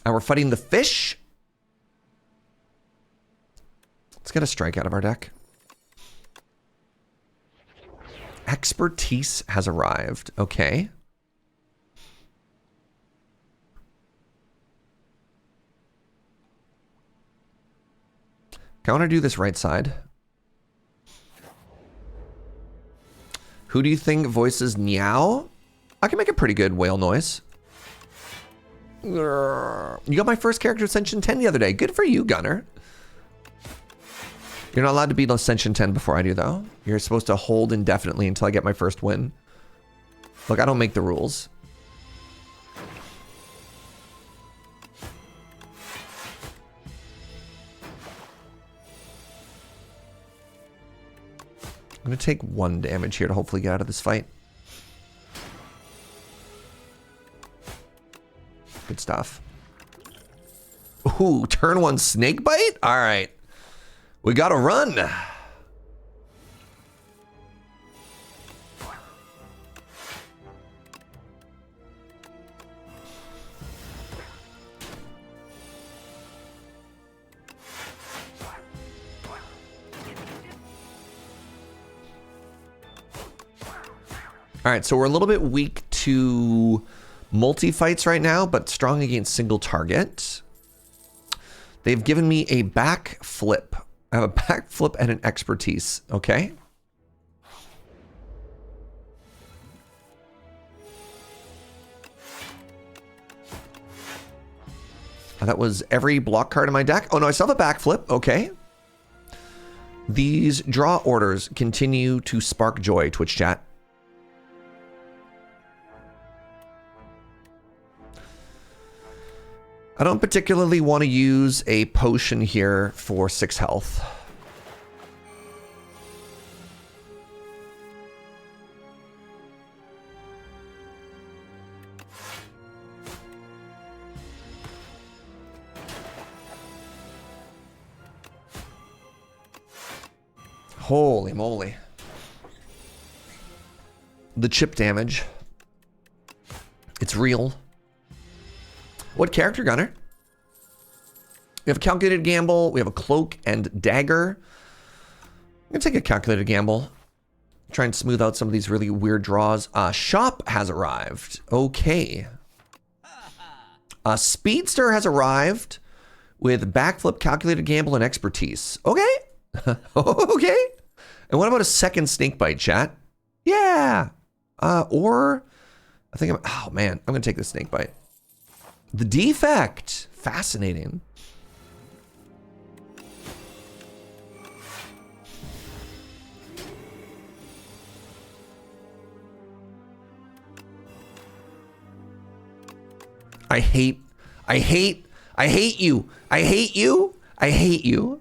And we're fighting the fish. Let's get a strike out of our deck. Expertise has arrived. Okay. I want to do this right side. Who do you think voices Meow? I can make a pretty good whale noise. You got my first character Ascension 10 the other day. Good for you, Gunner. You're not allowed to beat Ascension 10 before I do, though. You're supposed to hold indefinitely until I get my first win. Look, I don't make the rules. I'm going to take 1 damage here to hopefully get out of this fight. Good stuff. Ooh, turn 1 snake bite? All right. We got to run. All right, so we're a little bit weak to multi-fights right now, but strong against single target. They've given me a back flip. I have a back flip and an expertise, okay? That was every block card in my deck. Oh no, I still have a back flip, okay. These draw orders continue to spark joy, Twitch chat. I don't particularly want to use a potion here for 6 health. Holy moly. The chip damage. It's real. What character, Gunner? We have a calculated gamble. We have a cloak and dagger. I'm going to take a calculated gamble. Try and smooth out some of these really weird draws. Shop has arrived. Okay. Speedster has arrived with backflip, calculated gamble, and expertise. Okay. Okay. And what about a second snake bite, chat? Yeah. Or I think oh man, I'm going to take the snake bite. The defect. Fascinating. I hate you. I hate you. I hate you.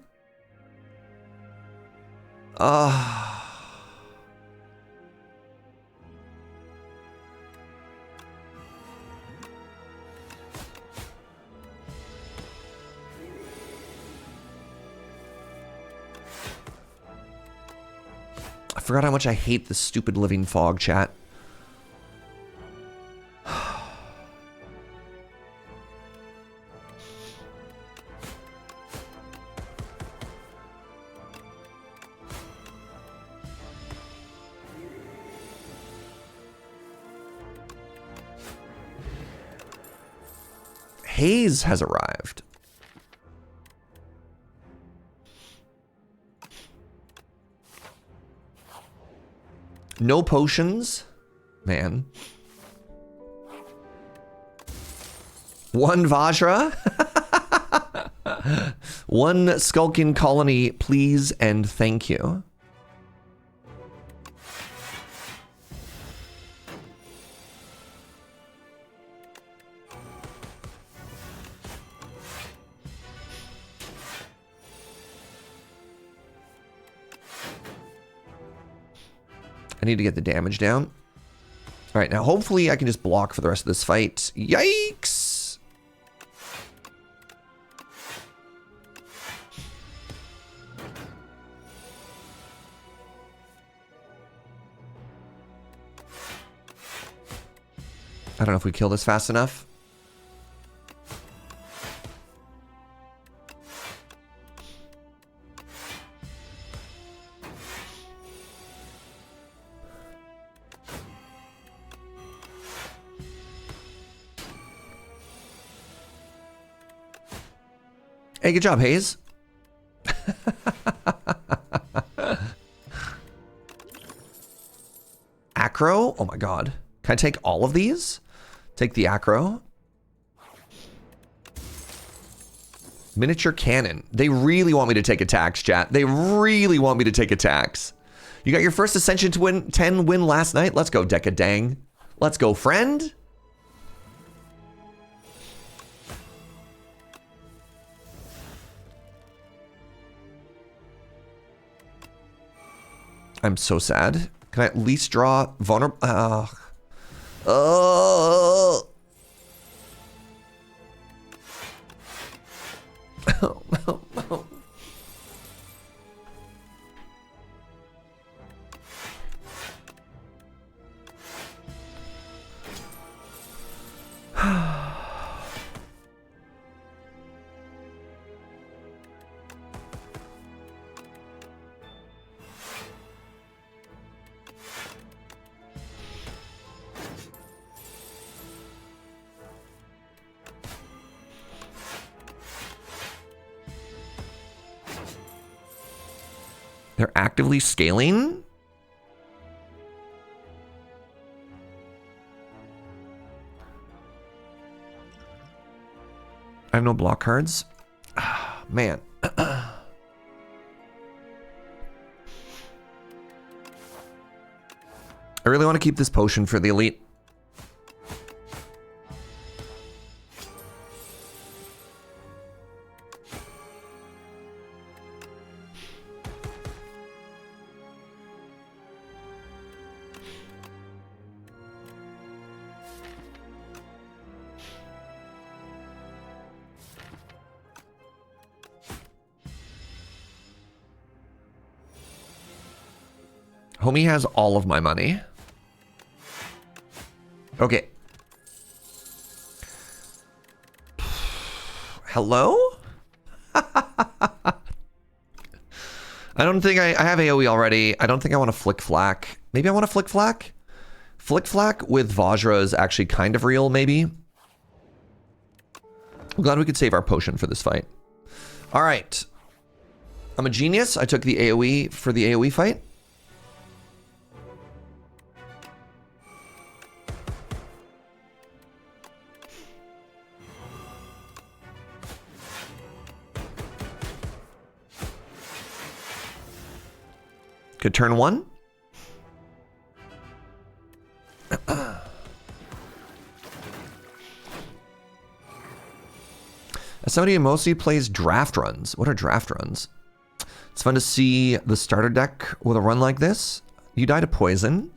I forgot how much I hate the stupid living fog, chat. Haze has arrived. No potions. Man. One Vajra. One Skulking Colony, please and thank you. I need to get the damage down. All right, now hopefully I can just block for the rest of this fight. Yikes! I don't know if we kill this fast enough. Hey, good job, Hayes. Acro? Oh my god. Can I take all of these? Take the acro. Miniature cannon. They really want me to take attacks, chat. They really want me to take attacks. You got your first Ascension to win 10 win last night? Let's go, Decadang. Let's go, friend. I'm so sad. Can I at least draw vulnerable? Oh. They're actively scaling? I have no block cards. Man. I really want to keep this potion for the elite. Homie has all of my money. Okay. Hello? I don't think I have AoE already. I don't think I want to Flick Flack. Maybe I want to Flick Flack? Flick Flack with Vajra is actually kind of real, maybe. I'm glad we could save our potion for this fight. All right. I'm a genius. I took the AoE for the AoE fight. Good turn one. As somebody who mostly plays draft runs. What are draft runs? It's fun to see the starter deck with a run like this. You died to poison.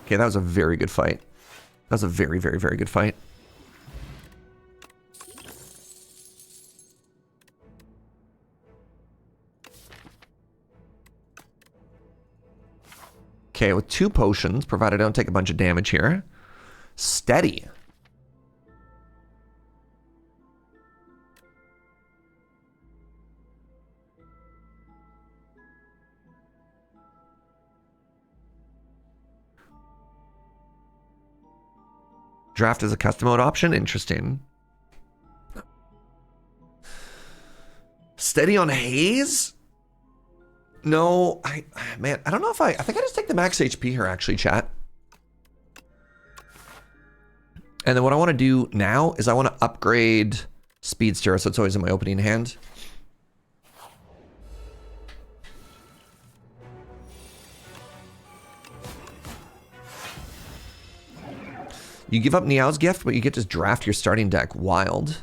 Okay, that was a very good fight. That was a very, very, very good fight. Okay, with 2 potions, provided I don't take a bunch of damage here. Steady. Draft is a custom mode option? Interesting. Steady on Haze? No, man, I don't know if I think I just take the max HP here, actually, chat. And then what I want to do now is I want to upgrade Speedster, so it's always in my opening hand. You give up Niao's gift, but you get to draft your starting deck. Wild.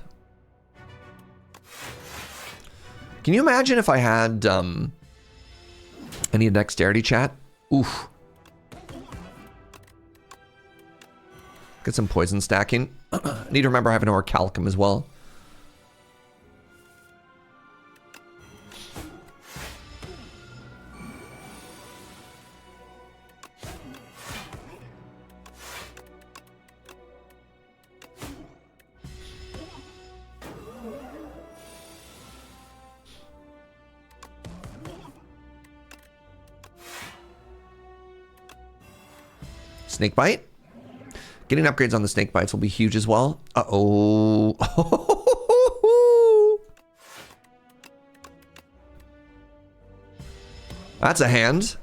Can you imagine if I had any dexterity, chat? Oof. Get some poison stacking. I need to remember I have an Orichalcum as well. Snake Bite. Getting upgrades on the Snake Bites will be huge as well. Uh-oh. That's a hand.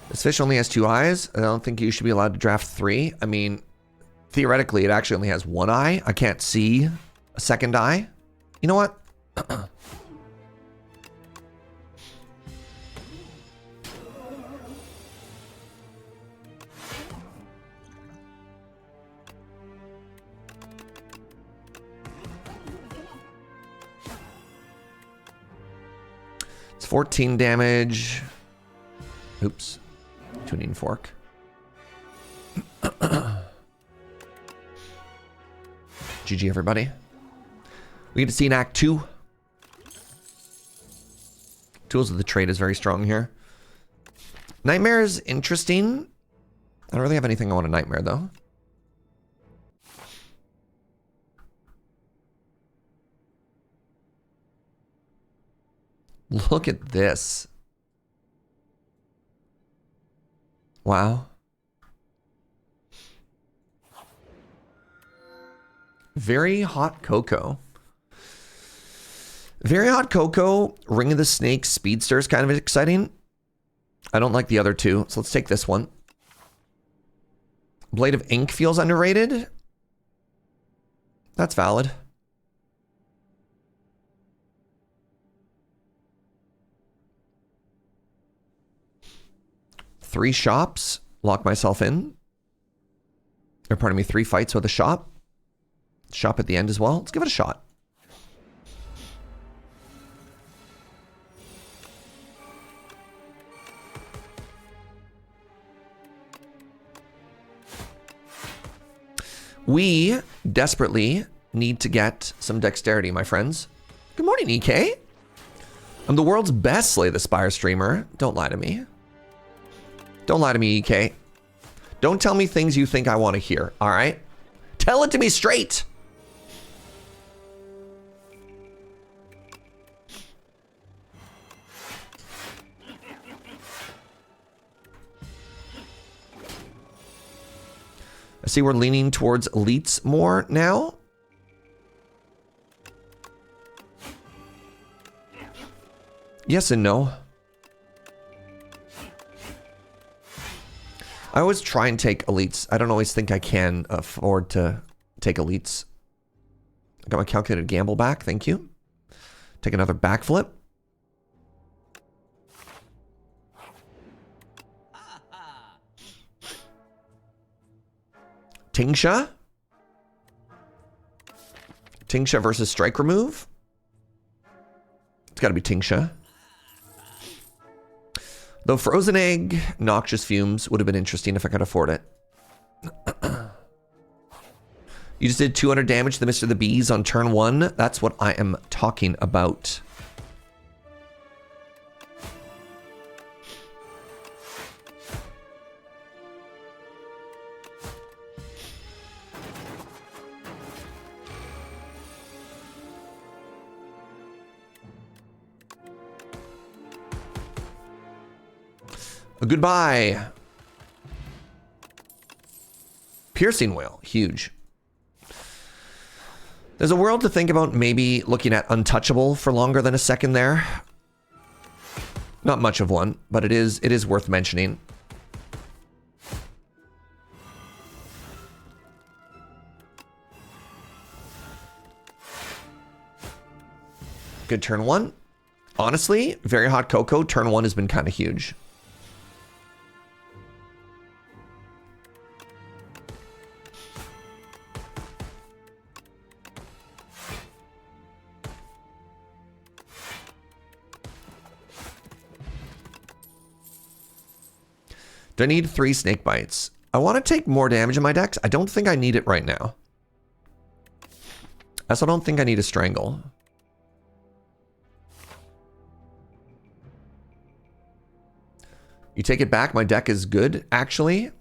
This fish only has 2 eyes. I don't think you should be allowed to draft 3. I mean, theoretically, it actually only has 1 eye. I can't see a second eye. You know what? It's 14 damage. Oops. Tuning fork. GG, everybody. We get to see an Act 2. Tools of the Trade is very strong here. Nightmare is interesting. I don't really have anything I want to Nightmare, though. Look at this. Wow. Very Hot Cocoa. Very Hot Cocoa, Ring of the Snake, Speedster is kind of exciting. I don't like the other two, so let's take this one. Blade of Ink feels underrated. That's valid. Three shops, lock myself in. Or pardon me, 3 fights with a shop. Shop at the end as well. Let's give it a shot. We desperately need to get some dexterity, my friends. Good morning, EK. I'm the world's best Slay the Spire streamer. Don't lie to me. Don't lie to me, EK. Don't tell me things you think I want to hear, all right? Tell it to me straight. I see we're leaning towards elites more now. Yes and no. I always try and take elites. I don't always think I can afford to take elites. I got my calculated gamble back. Thank you. Take another backflip. Tingsha. Tingsha versus strike remove. It's got to be Tingsha. Though Frozen Egg, Noxious Fumes would have been interesting if I could afford it. You just did 200 damage to the Mr. the Bees on turn 1. That's what I am talking about. Goodbye. Piercing Whale, huge. There's a world to think about maybe looking at Untouchable for longer than a second there. Not much of one, but it is worth mentioning. Good turn 1. Honestly, Very Hot Cocoa, turn 1 has been kind of huge. Do I need 3 snake bites? I want to take more damage in my decks. I don't think I need it right now. I also don't think I need a strangle. You take it back. My deck is good, actually.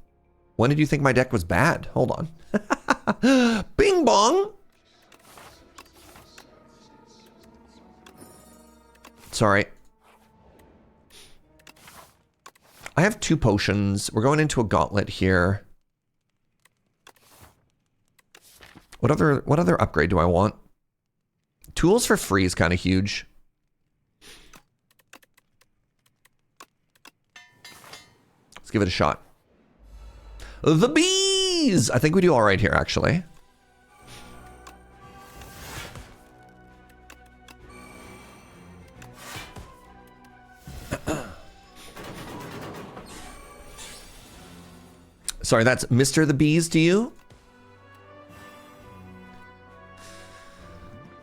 When did you think my deck was bad? Hold on. Bing bong! Sorry. I have 2 potions. We're going into a gauntlet here. What other upgrade do I want? Tools for free is kind of huge. Let's give it a shot. The bees! I think we do all right here, actually. Sorry, that's Mr. the Bees to you?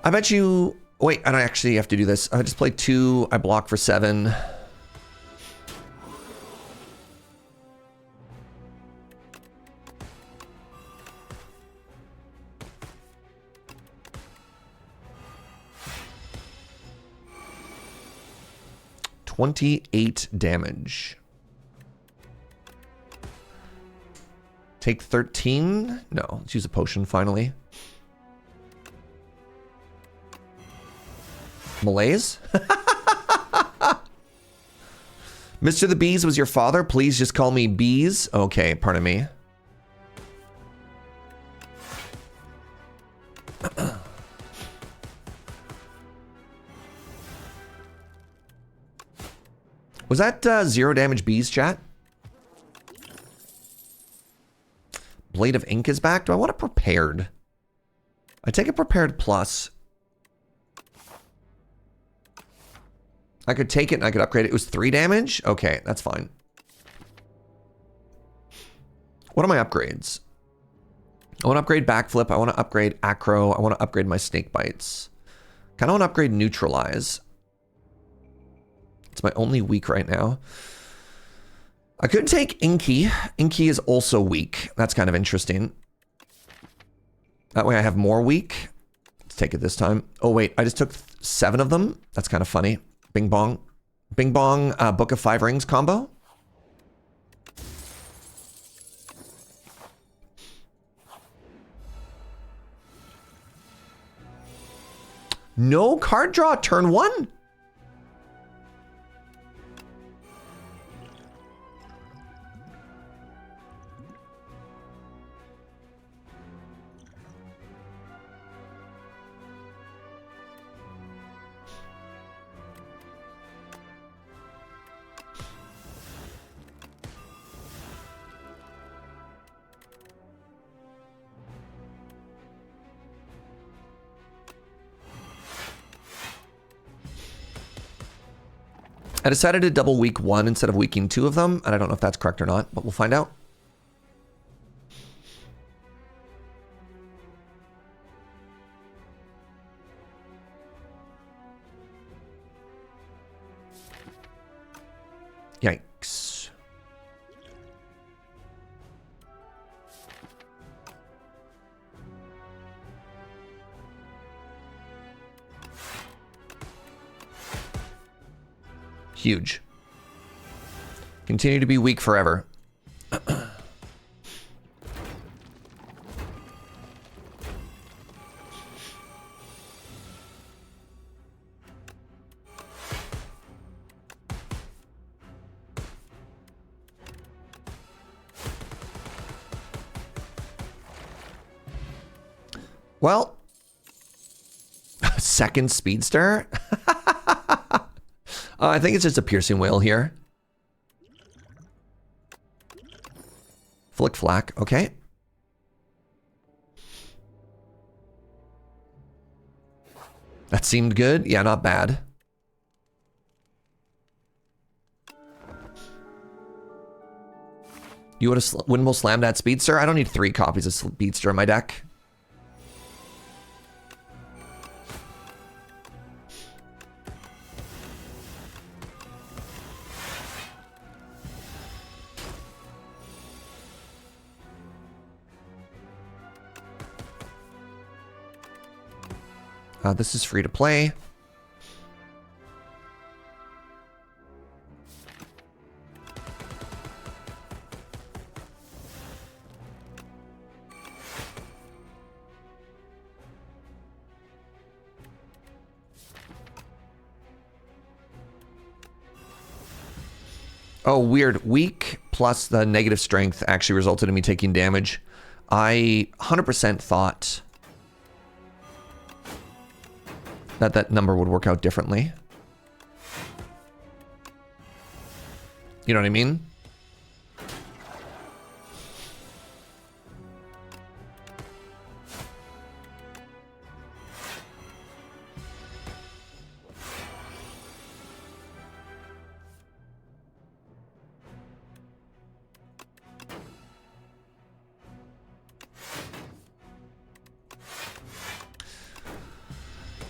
I bet you... Wait, I don't actually have to do this. I just play 2. I block for 7. $28 damage. Take 13? No, let's use a potion finally. Malaise? Mr. the Bees was your father? Please just call me Bees. Okay, pardon me. Was that 0 damage Bees, chat? Blade of Ink is back. Do I want it prepared? I take a prepared plus. I could take it and I could upgrade it. It was 3 damage? Okay, that's fine. What are my upgrades? I want to upgrade Backflip. I want to upgrade Acro. I want to upgrade my Snake Bites. Kind of want to upgrade Neutralize. It's my only weak right now. I could take Inky. Inky is also weak. That's kind of interesting. That way I have more weak. Let's take it this time. Oh wait, I just took 7 of them. That's kind of funny. Bing bong. Bing bong, Book of 5 Rings combo. No card draw turn 1? I decided to double weak 1 instead of weaking 2 of them, and I don't know if that's correct or not, but we'll find out. Yikes. Huge. Continue to be weak forever. Well, second speedster. I think it's just a piercing whale here. Flick flack, okay. That seemed good. Yeah, not bad. You would have Windmill Slam that Speedster? I don't need 3 copies of Speedster in my deck. This is free to play. Oh, weird. Weak plus the negative strength actually resulted in me taking damage. I 100% thought that that number would work out differently. You know what I mean?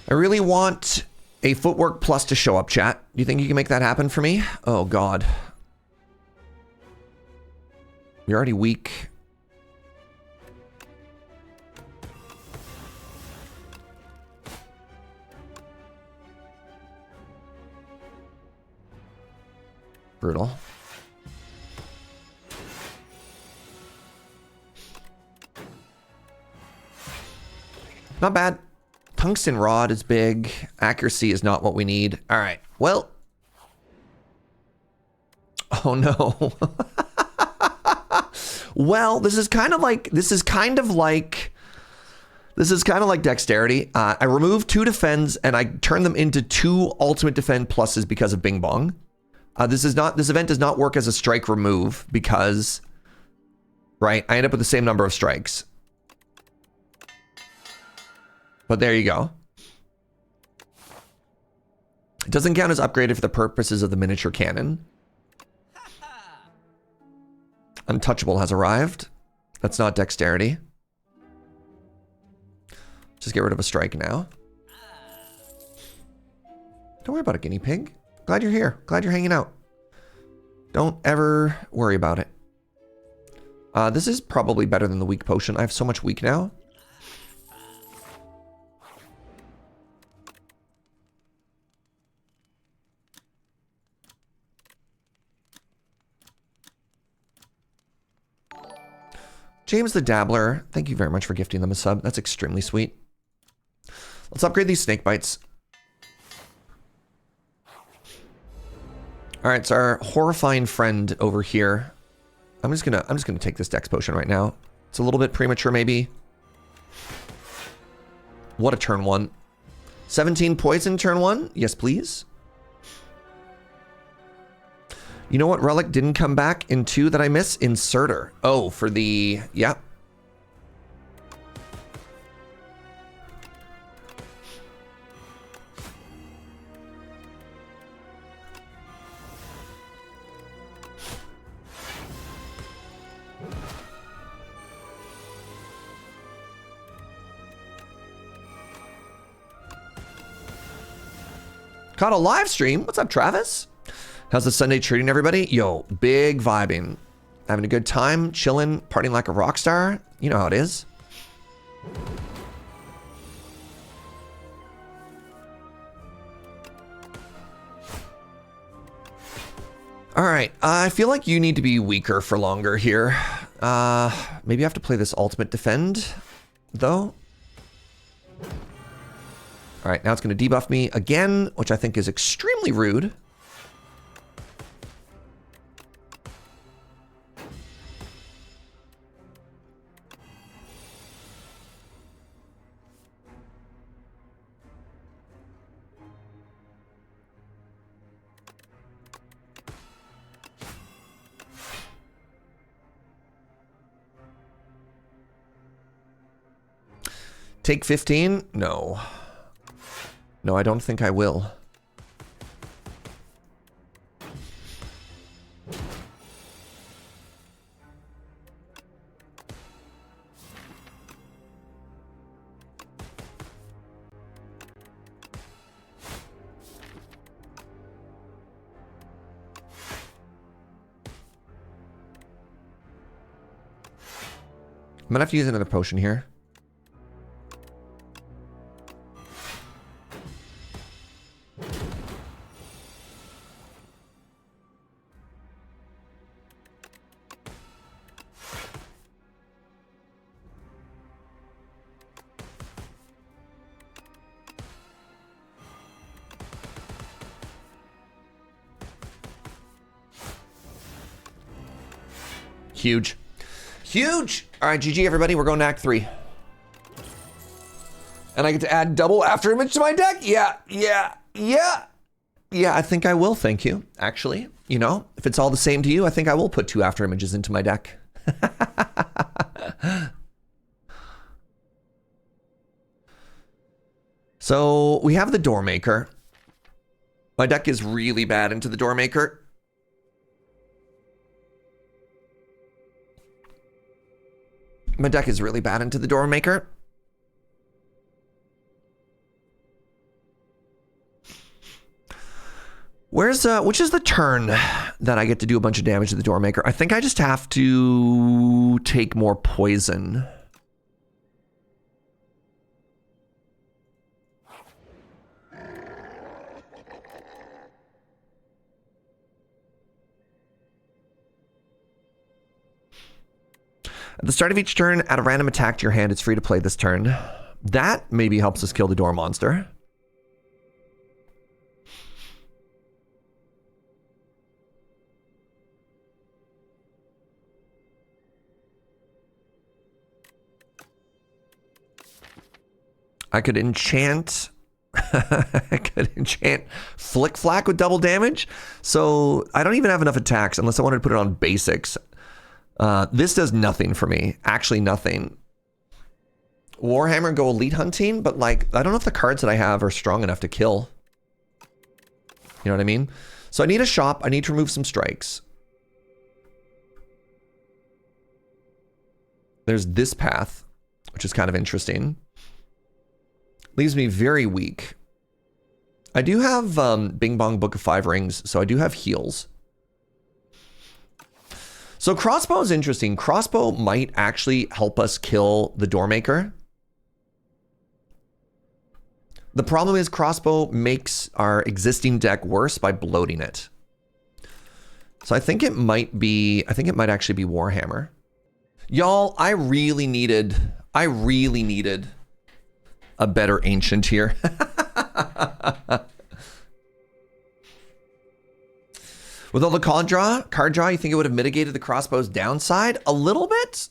I really want a footwork plus to show up, chat. Do you think you can make that happen for me? Oh, God. You're already weak. Brutal. Not bad. Tungsten rod is big. Accuracy is not what we need. All right. Well. Oh no. Well, this is kind of like dexterity. I remove 2 defends and I turn them into 2 ultimate defend pluses because of Bing Bong. This event does not work as a strike remove because, right? I end up with the same number of strikes. But there you go. It doesn't count as upgraded for the purposes of the miniature cannon. Untouchable has arrived. That's not dexterity. Just get rid of a strike now. Don't worry about a guinea pig. Glad you're here. Glad you're hanging out. Don't ever worry about it. This is probably better than the weak potion. I have so much weak now. James the Dabbler, thank you very much for gifting them a sub. That's extremely sweet. Let's upgrade these snake bites. All right, it's our horrifying friend over here. I'm just gonna take this dex potion right now. It's a little bit premature, maybe. What a turn 1. 17 poison turn 1. Yes, please. You know what relic didn't come back in 2 that I miss? Inserter. Oh, for the... Yeah. Caught a live stream. What's up, Travis? How's the Sunday treating everybody? Yo, big vibing. Having a good time, chilling, partying like a rock star. You know how it is. All right, I feel like you need to be weaker for longer here. Maybe I have to play this ultimate defend, though. All right, now it's going to debuff me again, which I think is extremely rude. Take 15? No. No, I don't think I will. I'm gonna have to use another potion here. Huge. Huge! All right, GG, everybody. We're going to Act 3. And I get to add double after image to my deck? Yeah, I think I will, thank you, actually. You know, if it's all the same to you, I think I will put 2 after images into my deck. So we have the Doormaker. My deck is really bad into the Doormaker. My deck is really bad into the Doormaker. Which is the turn that I get to do a bunch of damage to the Doormaker? I think I just have to take more poison. At the start of each turn, add a random attack to your hand. It's free to play this turn. That maybe helps us kill the door monster. I could enchant... I could enchant Flick Flack with double damage. So I don't even have enough attacks unless I wanted to put it on basics. This does nothing for me. Actually, nothing. Warhammer go elite hunting, but like, I don't know if the cards that I have are strong enough to kill. You know what I mean? So I need a shop. I need to remove some strikes. There's this path, which is kind of interesting. Leaves me very weak. I do have Bing Bong Book of 5 Rings, so I do have heals. So crossbow is interesting. Crossbow might actually help us kill the Doormaker. The problem is crossbow makes our existing deck worse by bloating it. So I think it might actually be Warhammer. Y'all, I really needed a better ancient here. With all the card draw, you think it would have mitigated the crossbow's downside a little bit?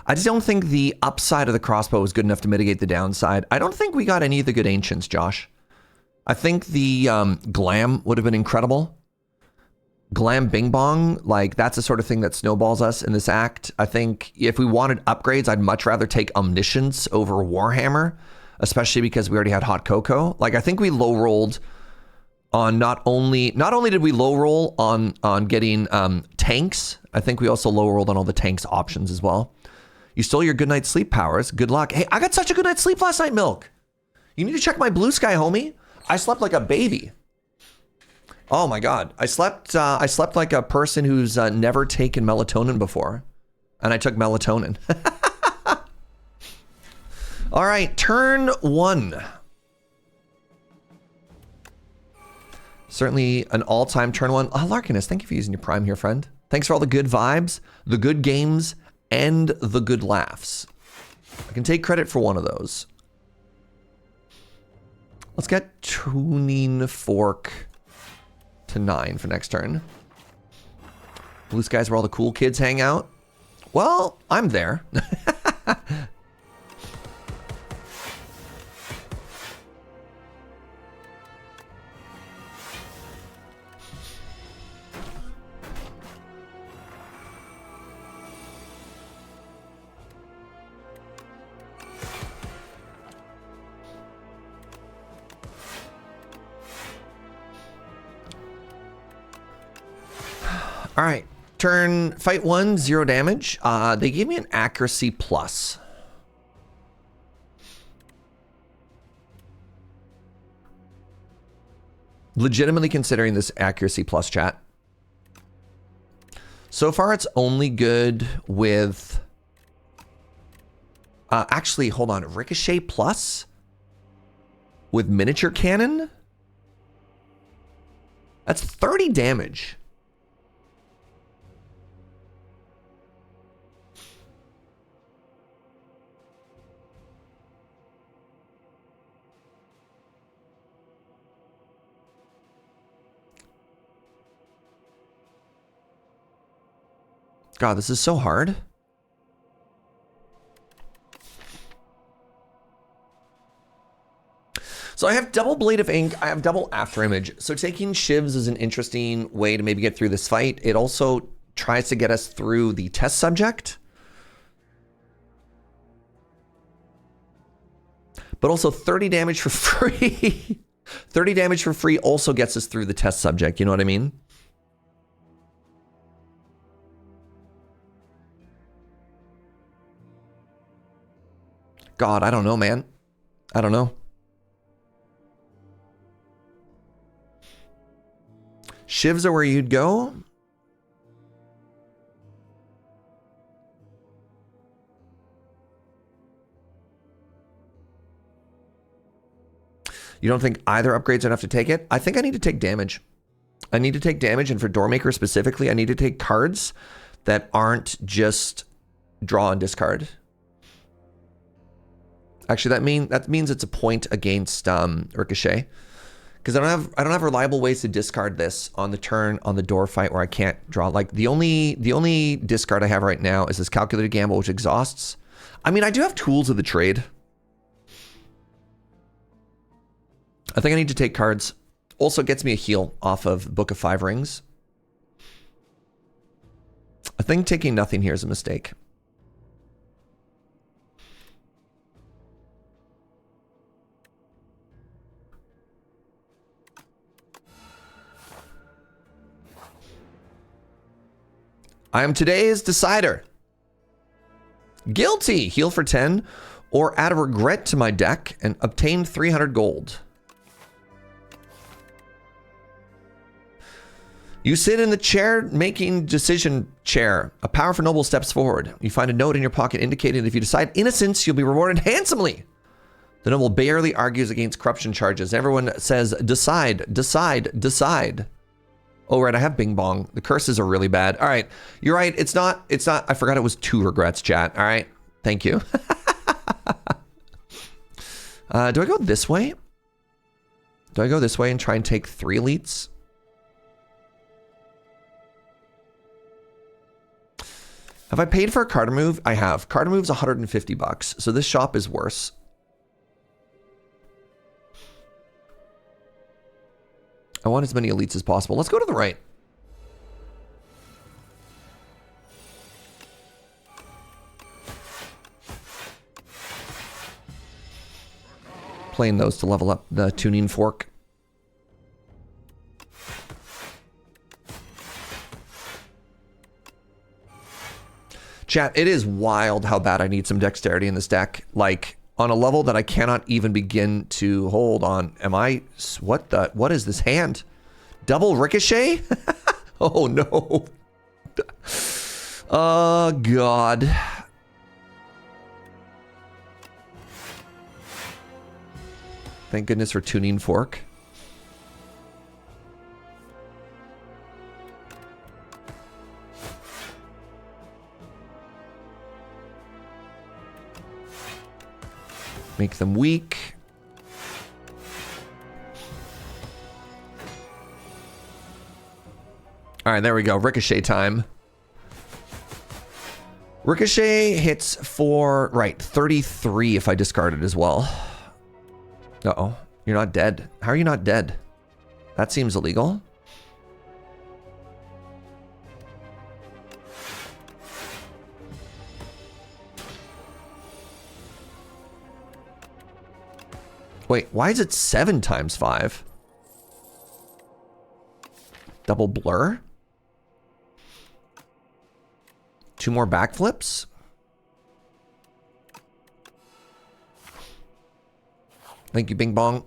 I just don't think the upside of the crossbow was good enough to mitigate the downside. I don't think we got any of the good ancients, Josh. I think the glam would have been incredible. Glam Bing Bong, like that's the sort of thing that snowballs us in this act. I think if we wanted upgrades, I'd much rather take Omniscience over Warhammer, especially because we already had Hot Cocoa. Like I think we low rolled on not only did we low roll on getting tanks, I think we also low rolled on all the tanks options as well. You stole your good night's sleep powers. Good luck. Hey, I got such a good night's sleep last night, Milk. You need to check my blue sky, homie. I slept like a baby. Oh my God. I slept like a person who's never taken melatonin before. And I took melatonin. All right, turn 1. Certainly an all-time turn 1. Oh, Larkinus, thank you for using your Prime here, friend. Thanks for all the good vibes, the good games, and the good laughs. I can take credit for one of those. Let's get Tuning Fork to 9 for next turn. Blue skies where all the cool kids hang out. Well, I'm there. All right, fight 1, 0 damage. They gave me an accuracy plus. Legitimately considering this accuracy plus, chat. So far, it's only good with... actually, hold on. Ricochet plus? With miniature cannon? That's 30 damage. God, this is so hard. So I have double Blade of Ink, I have double After Image. So taking Shivs is an interesting way to maybe get through this fight. It also tries to get us through the test subject. But also 30 damage for free. 30 damage for free also gets us through the test subject, you know what I mean? God, I don't know, man. I don't know. Shivs are where you'd go. You don't think either upgrades are enough to take it? I think I need to take damage. I need to take damage, and for Doormaker specifically, I need to take cards that aren't just draw and discard. Actually, that means it's a point against Ricochet. Because I don't have reliable ways to discard this on the turn on the door fight where I can't draw. Like the only discard I have right now is this Calculated Gamble, which exhausts. I mean, I do have Tools of the Trade. I think I need to take cards. Also gets me a heal off of Book of Five Rings. I think taking nothing here is a mistake. I am today's decider. Guilty. Heal for 10 or add a regret to my deck and obtain 300 gold. You sit in the chair making decision chair. A powerful noble steps forward. You find a note in your pocket indicating that if you decide innocence, you'll be rewarded handsomely. The noble barely argues against corruption charges. Everyone says, decide, decide, decide. Oh, right, I have Bing Bong. The curses are really bad. All right, you're right. It's not, I forgot it was 2 regrets, chat. All right, thank you. Do I go this way? Do I go this way and try and take 3 elites? Have I paid for a card move? I have. Card move's 150 bucks, so this shop is worse. I want as many elites as possible. Let's go to the right. Playing those to level up the tuning fork. Chat, it is wild how bad I need some dexterity in this deck. Like, on a level that I cannot even begin to hold on. Am I... What is this hand? Double Ricochet? Oh, no. Oh, God. Thank goodness for tuning fork. Make them weak. All right, there we go. Ricochet time. Ricochet hits for, right, 33 if I discard it as well. Uh-oh. You're not dead. How are you not dead? That seems illegal. Wait, why is it 7 times 5? Double blur? 2 more backflips? Thank you, Bing Bong.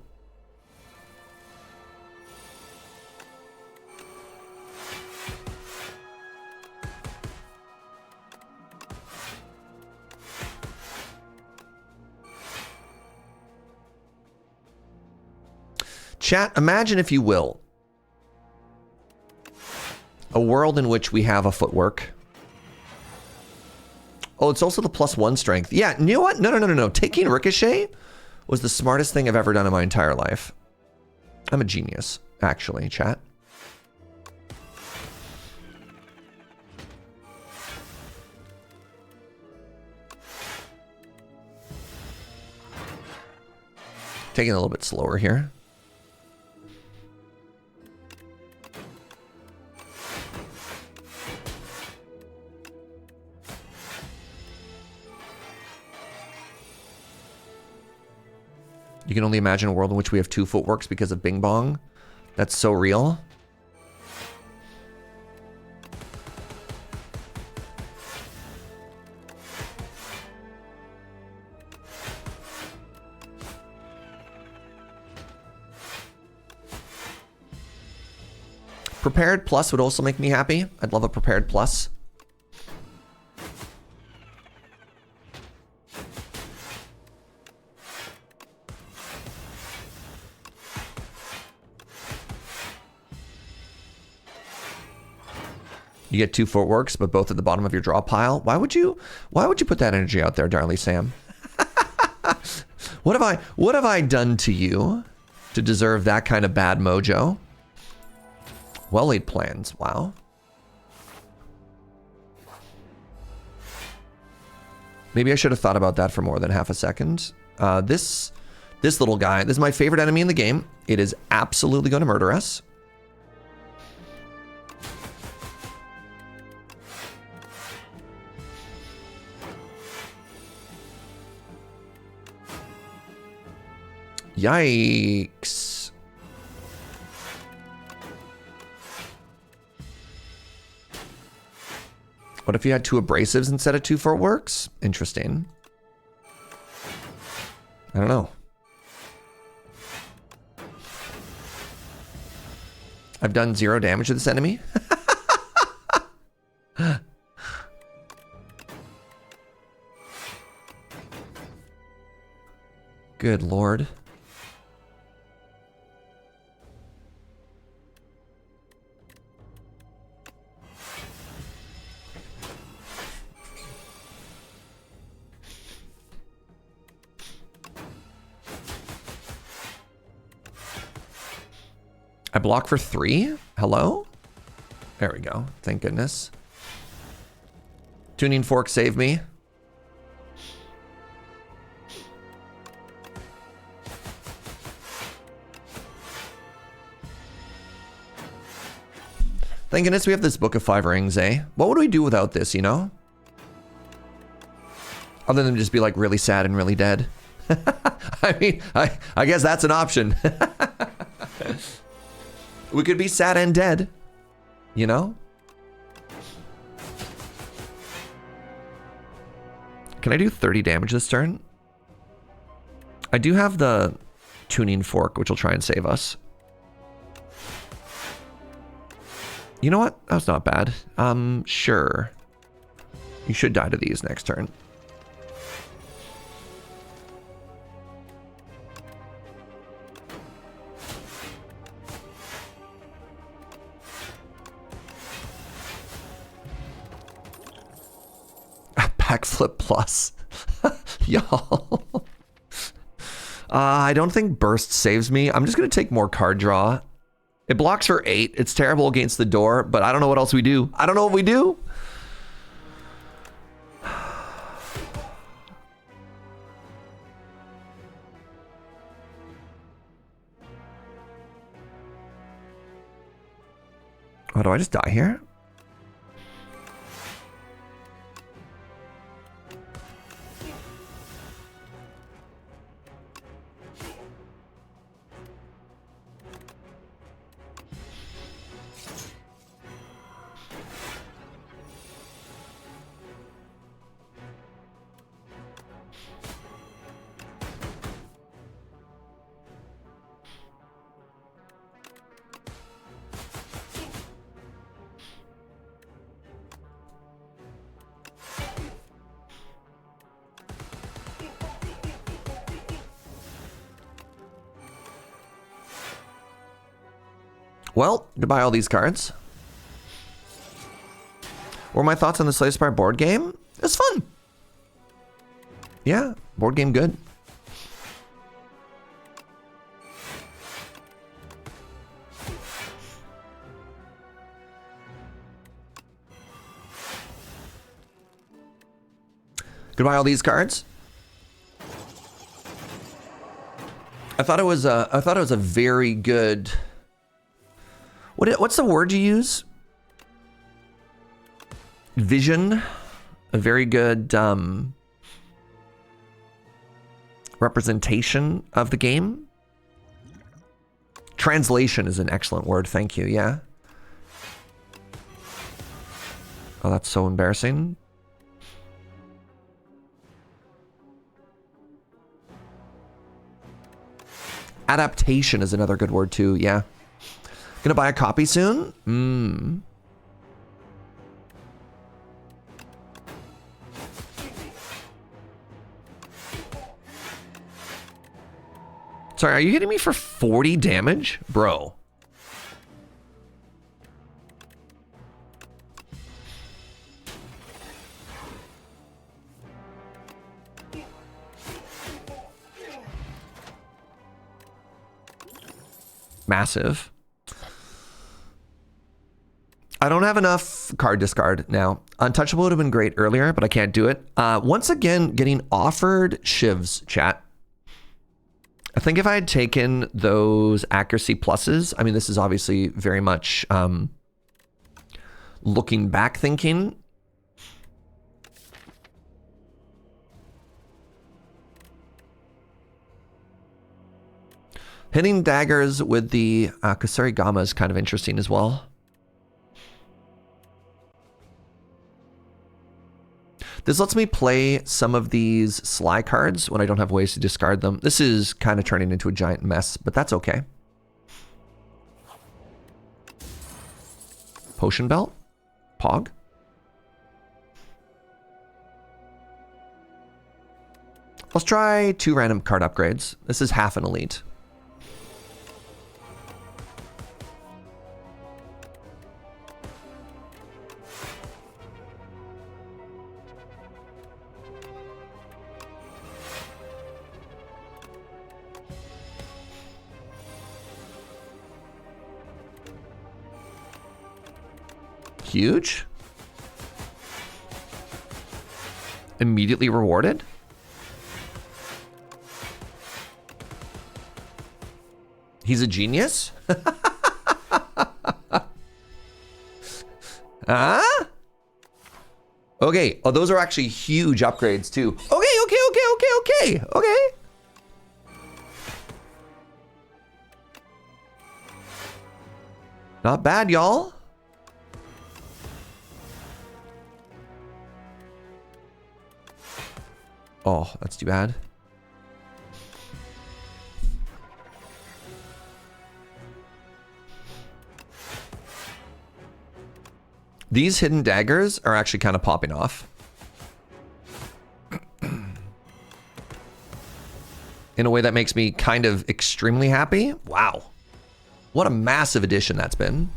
Chat, imagine if you will, a world in which we have a footwork. Oh, it's also the +1 strength. Yeah, you know what? No. Taking Ricochet was the smartest thing I've ever done in my entire life. I'm a genius, actually, chat. Taking it a little bit slower here. You can only imagine a world in which we have 2 footworks because of Bing Bong. That's so real. Prepared plus would also make me happy. I'd love a prepared plus. You get 2 footworks, but both at the bottom of your draw pile. Why would you put that energy out there, Darly Sam? What have I done to you to deserve that kind of bad mojo? Well laid plans. Wow. Maybe I should have thought about that for more than half a second. This little guy, this is my favorite enemy in the game. It is absolutely going to murder us. Yikes. What if you had 2 abrasives instead of 2 footworks? Interesting. I don't know. I've done 0 damage to this enemy. Good Lord. I block for 3? Hello? There we go. Thank goodness. Tuning fork saved me. Thank goodness we have this Book of 5 Rings, eh? What would we do without this, you know? Other than just be like really sad and really dead. I mean, I guess that's an option. We could be sad and dead, you know? Can I do 30 damage this turn? I do have the tuning fork, which will try and save us. You know what? That's not bad. Sure. You should die to these next turn. Backflip plus. Y'all. I don't think burst saves me. I'm just going to take more card draw. It blocks for 8. It's terrible against the door, but I don't know what else we do. I don't know what we do. Oh, do I just die here? Well, goodbye all these cards. What were my thoughts on the Spire board game? It was fun. Yeah, board game good. Goodbye all these cards. I thought it was a very good. What's the word you use? Vision, a very good representation of the game. Translation is an excellent word. Thank you. Yeah. Oh, that's so embarrassing. Adaptation is another good word too. Yeah. Gonna buy a copy soon? Sorry, are you hitting me for 40 damage? Bro. Massive. I don't have enough card discard now. Untouchable would have been great earlier, but I can't do it. Once again, getting offered shivs, chat. I think if I had taken those accuracy pluses, I mean, this is obviously very much looking back thinking. Hitting daggers with the Kusarigama is kind of interesting as well. This lets me play some of these Sly cards when I don't have ways to discard them. This is kind of turning into a giant mess, but that's okay. Potion Belt? Pog? Let's try 2 random card upgrades. This is half an elite. Huge. Immediately rewarded. He's a genius. Huh? Okay. Oh, those are actually huge upgrades too. Okay. Not bad, y'all. Oh, that's too bad. These hidden daggers are actually kind of popping off. In a way that makes me kind of extremely happy. Wow. What a massive addition that's been.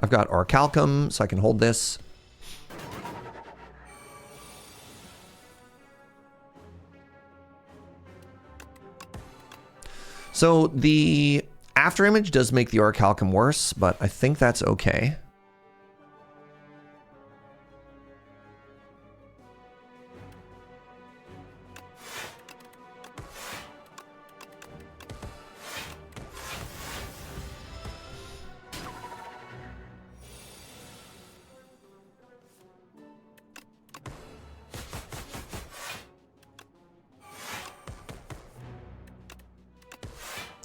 I've got Orichalcum, so I can hold this. So the after image does make the Orichalcum worse, but I think that's okay.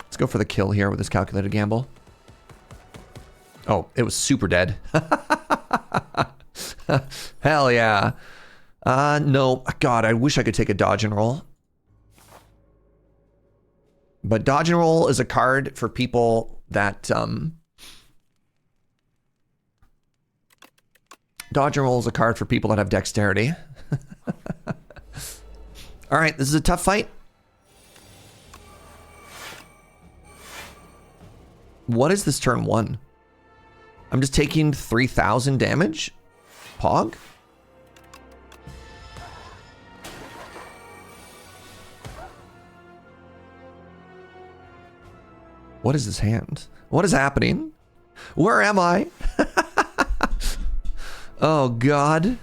Let's go for the kill here with this calculated gamble. Oh, it was super dead. Hell yeah. No, God, I wish I could take a dodge and roll. But dodge and roll is a card for people that, dodge and roll is a card for people that have dexterity. All right, this is a tough fight. What is this turn 1? I'm just taking 3,000 damage? Pog? What is this hand? What is happening? Where am I? Oh, God.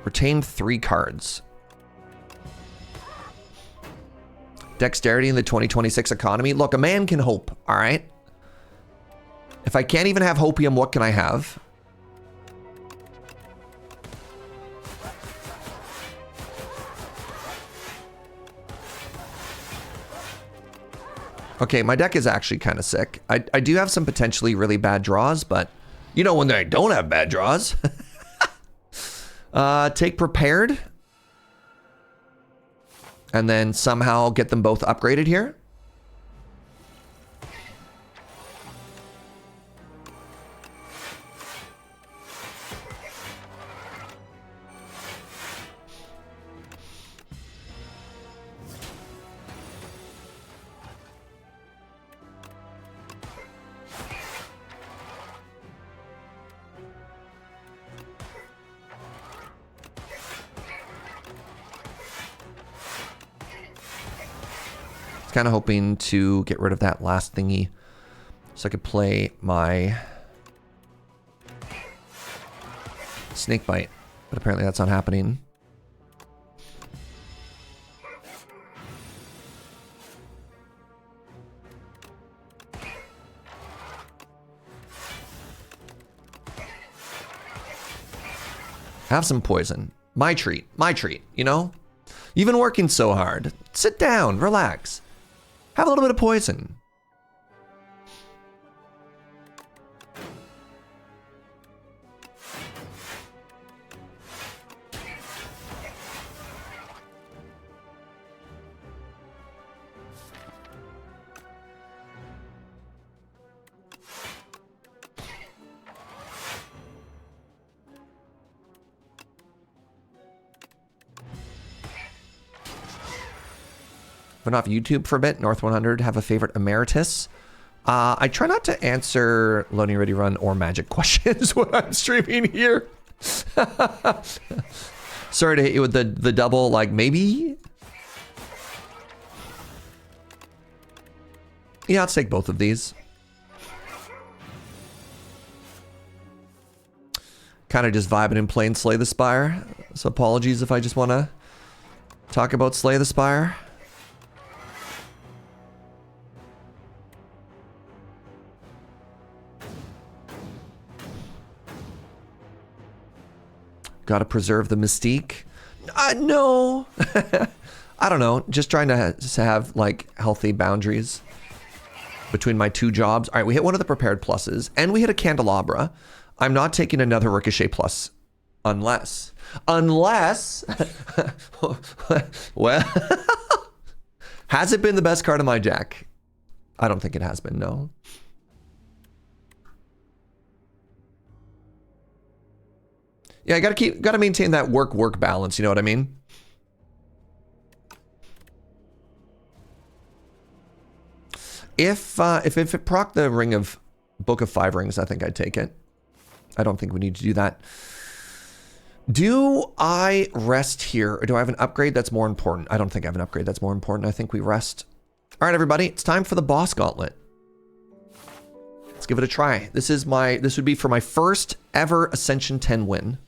Retain 3 cards. Dexterity in the 2026 economy. Look, a man can hope, all right? If I can't even have hopium, what can I have? Okay, my deck is actually kind of sick. I do have some potentially really bad draws, but you know when I don't have bad draws. Take prepared. And then somehow get them both upgraded here. Kind of hoping to get rid of that last thingy so I could play my snake bite, but apparently that's not happening. Have some poison. My treat, you know? You've been working so hard. Sit down, relax. Have a little bit of poison. Went off YouTube for a bit. North 100 have a favorite emeritus. I try not to answer Loading Ready Run or Magic questions when I'm streaming here. Sorry to hit you with the double, like, maybe? Yeah, I'll take both of these. Kind of just vibing and playing Slay the Spire. So apologies if I just want to talk about Slay the Spire. Got to preserve the mystique. No. I don't know. Just trying to have like healthy boundaries between my 2 jobs. All right, we hit one of the prepared pluses and we hit a candelabra. I'm not taking another ricochet plus unless, well, has it been the best card of my deck? I don't think it has been, no. Yeah, I gotta maintain that work balance. You know what I mean? If it proc the ring of Book of 5 Rings, I think I'd take it. I don't think we need to do that. Do I rest here, or do I have an upgrade that's more important? I don't think I have an upgrade that's more important. I think we rest. All right, everybody, it's time for the boss gauntlet. Let's give it a try. This would be for my first ever Ascension 10 win.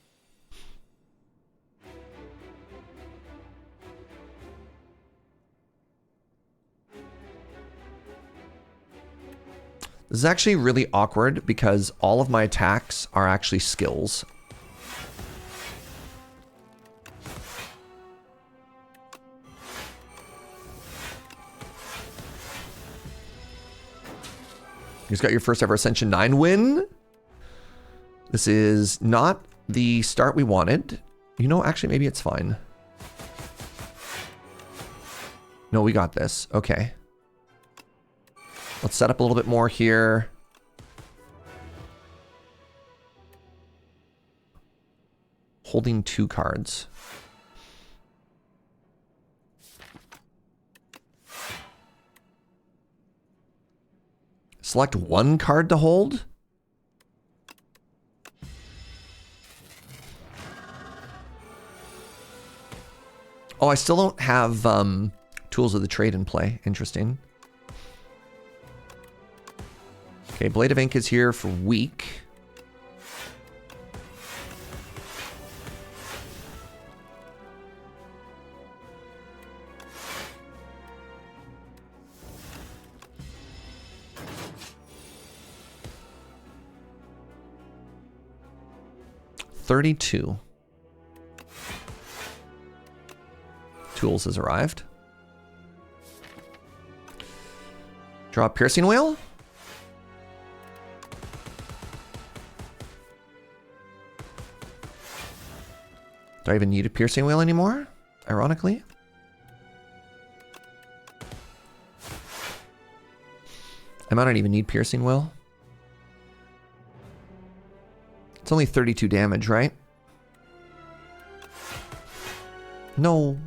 This is actually really awkward because all of my attacks are actually skills. You just got your first ever Ascension 9 win. This is not the start we wanted. You know, actually, maybe it's fine. No, we got this. Okay. Let's set up a little bit more here. Holding 2 cards. Select 1 card to hold. Oh, I still don't have Tools of the trade in play. Interesting. Okay, Blade of Ink is here for weak. $32. Tools has arrived. Draw a Piercing Whale. Do I even need a Piercing Whale anymore? Ironically. I might not even need Piercing Whale. It's only 32 damage, right? No.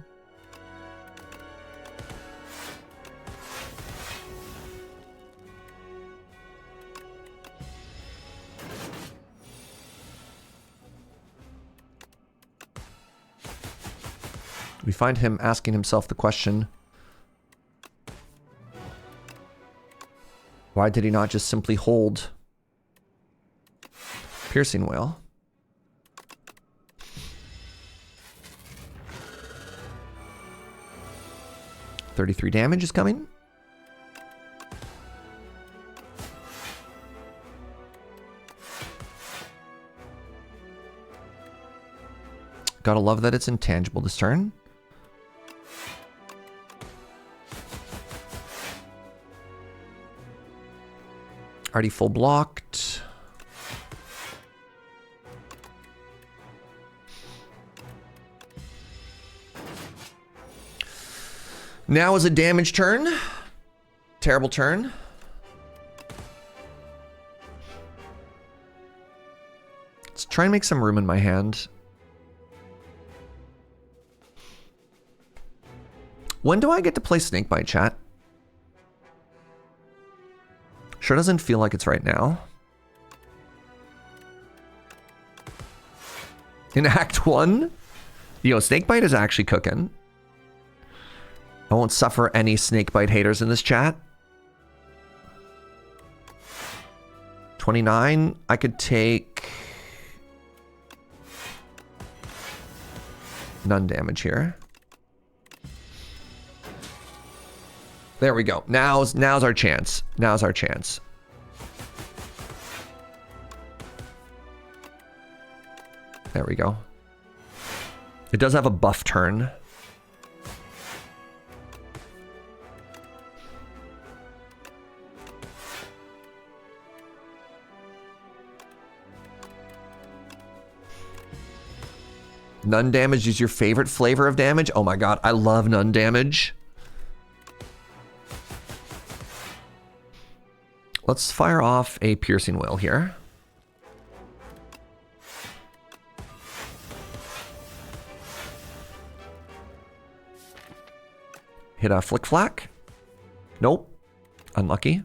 We find him asking himself the question, why did he not just simply hold Piercing Whale? $33 damage is coming. Gotta love that it's intangible this turn. Already full blocked. Now is a damage turn. Terrible turn. Let's try and make some room in my hand. When do I get to play Snakebite, chat? Sure doesn't feel like it's right now. In Act 1? Yo, Snakebite is actually cooking. I won't suffer any Snakebite haters in this chat. 29, I could take none damage here. There we go. Now's our chance. Now's our chance. There we go. It does have a buff turn. None damage is your favorite flavor of damage? Oh my god, I love none damage. Let's fire off a Piercing Whale here. Hit a Flick Flack. Nope. Unlucky.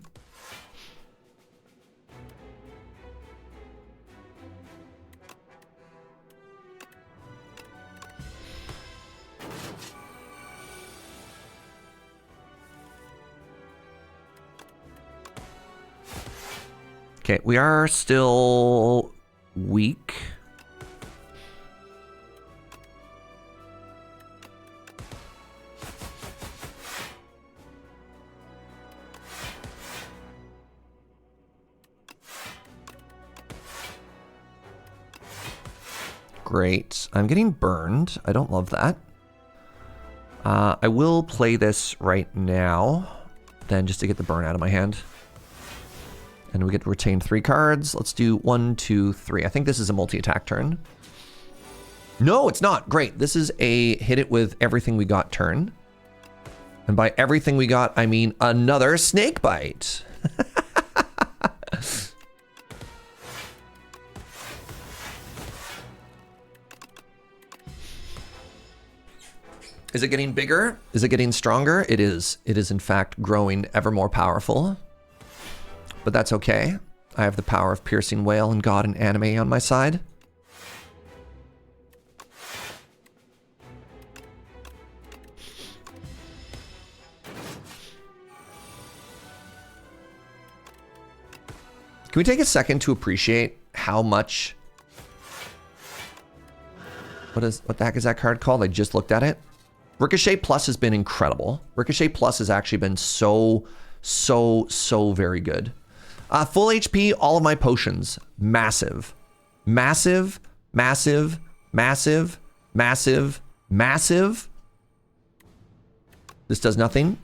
Okay, we are still weak. Great. I'm getting burned. I don't love that. I will play this right now, then just to get the burn out of my hand. And we get to retain 3 cards. Let's do 1, 2, 3. I think this is a multi-attack turn. No, it's not. Great. This is a hit it with everything we got turn. And by everything we got, I mean another Snakebite. Is it getting bigger? Is it getting stronger? It is. It is, in fact, growing ever more powerful. But that's okay. I have the power of Piercing Whale and God and anime on my side. Can we take a second to appreciate how much... What the heck is that card called? I just looked at it. Ricochet Plus has been incredible. Ricochet Plus has actually been so very good. Full HP, all of my potions. Massive. Massive, massive, massive, massive, massive. This does nothing.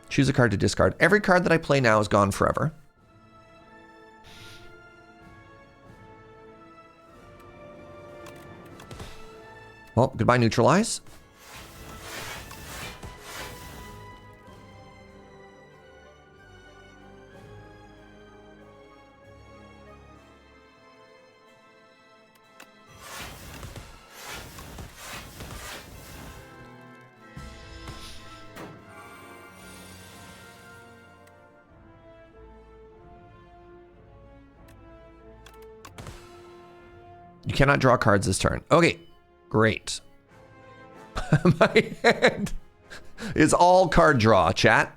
Choose a card to discard. Every card that I play now is gone forever. Well, goodbye, neutralize. You cannot draw cards this turn. Okay. Great. My hand is all card draw, chat.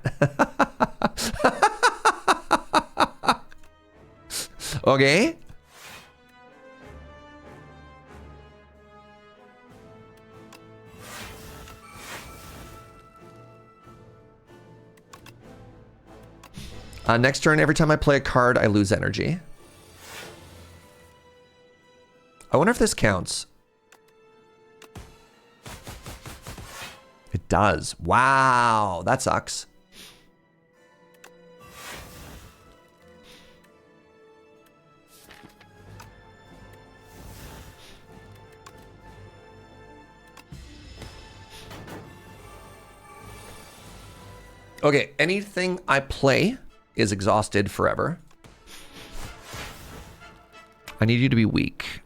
Okay. Next turn, every time I play a card, I lose energy. I wonder if this counts. It does. Wow, that sucks. Okay, anything I play is exhausted forever. I need you to be weak.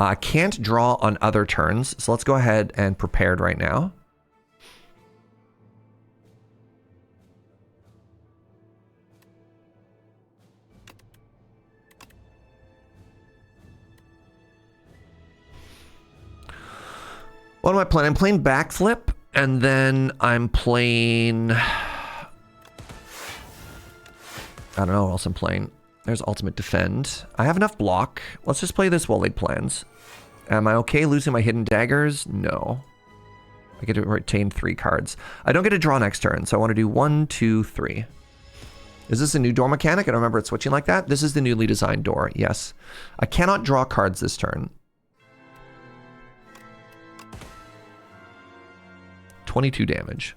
I can't draw on other turns, so let's go ahead and prepared right now. What am I playing? I'm playing backflip, and then I'm playing... I don't know what else I'm playing. There's ultimate defend. I have enough block. Let's just play this well-laid plans. Am I okay losing my hidden daggers? No. I get to retain 3 cards. I don't get to draw next turn, so I want to do 1, 2, 3. Is this a new door mechanic? I don't remember it switching like that. This is the newly designed door, yes. I cannot draw cards this turn. 22 damage.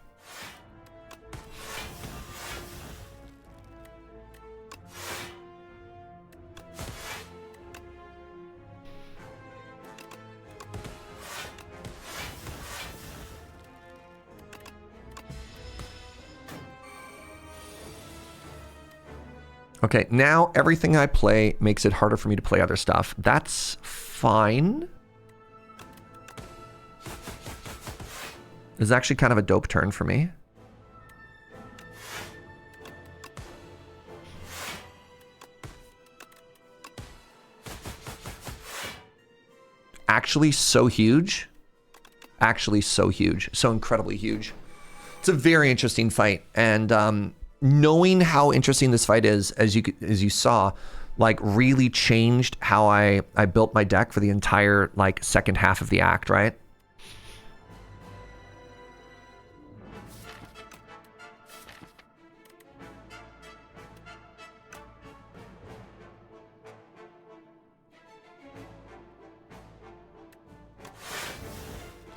Okay, now everything I play makes it harder for me to play other stuff. That's fine. This is actually kind of a dope turn for me. Actually so huge. Actually so huge. So incredibly huge. It's a very interesting fight. And knowing how interesting this fight is, as you saw, like really changed how I built my deck for the entire like second half of the act, right?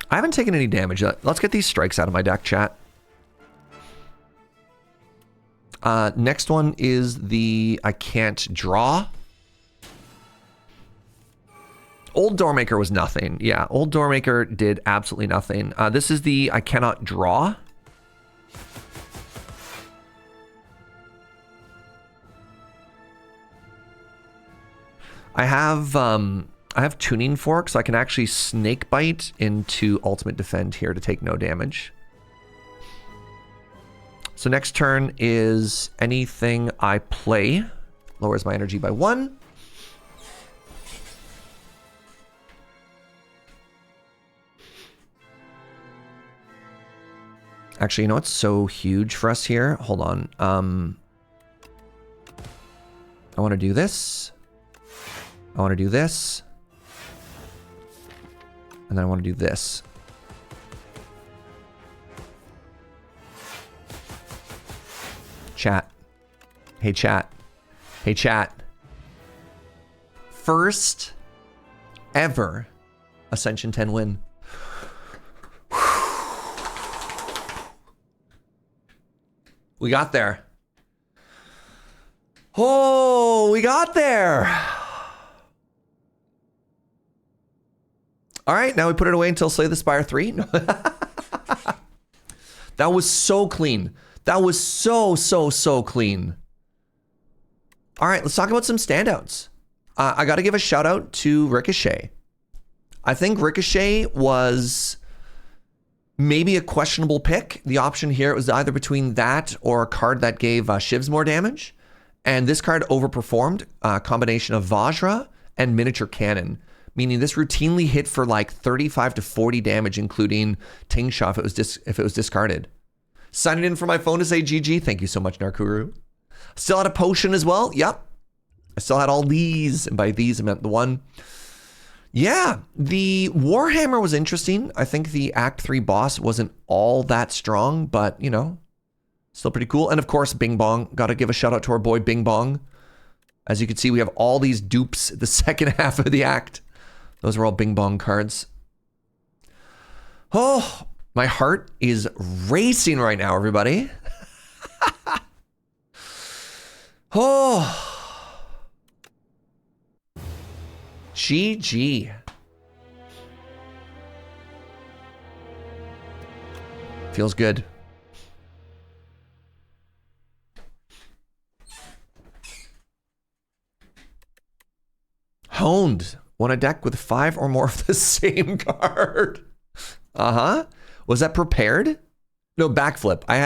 I haven't taken any damage yet. Let's get these strikes out of my deck, chat. Next one is the I can't draw. Old Doormaker was nothing. Yeah, Old Doormaker did absolutely nothing. This is the I cannot draw. I have Tuning Fork, so I can actually Snake Bite into Ultimate Defend here to take no damage. So next turn is anything I play lowers my energy by 1. Actually, you know what's so huge for us here? Hold on. I want to do this. I want to do this. And then I want to do this. Chat. Hey, chat. Hey, chat. First ever Ascension 10 win. We got there. Oh, we got there. All right, now we put it away until Slay the Spire 3. That was so clean. That was so clean. All right, let's talk about some standouts. I got to give a shout out to Ricochet. I think Ricochet was maybe a questionable pick. The option here, it was either between that or a card that gave Shivs more damage. And this card overperformed a combination of Vajra and Miniature Cannon, meaning this routinely hit for like 35 to 40 damage, including Tingsha if it was discarded. Signing in for my phone to say GG. Thank you so much, Narkuru. Still had a potion as well. Yep. I still had all these, and by these I meant the one. Yeah, the Warhammer was interesting. I think the Act 3 boss wasn't all that strong, but, you know, still pretty cool. And of course, Bing Bong. Got to give a shout out to our boy Bing Bong. As you can see, we have all these dupes the second half of the act. Those are all Bing Bong cards. Oh, my heart is racing right now, everybody. Oh. GG. Feels good. Honed. Won a deck with 5 or more of the same card. Uh-huh. Was that prepared? No, backflip. I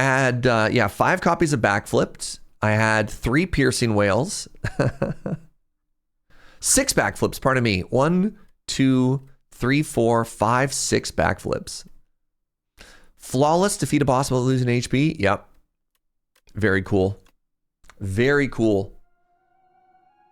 had 5 copies of backflipped. I had 3 piercing whales. 6 backflips, pardon me. 1, 2, 3, 4, 5, 6 backflips. Flawless, defeat a boss without losing HP. Yep. Very cool. Very cool.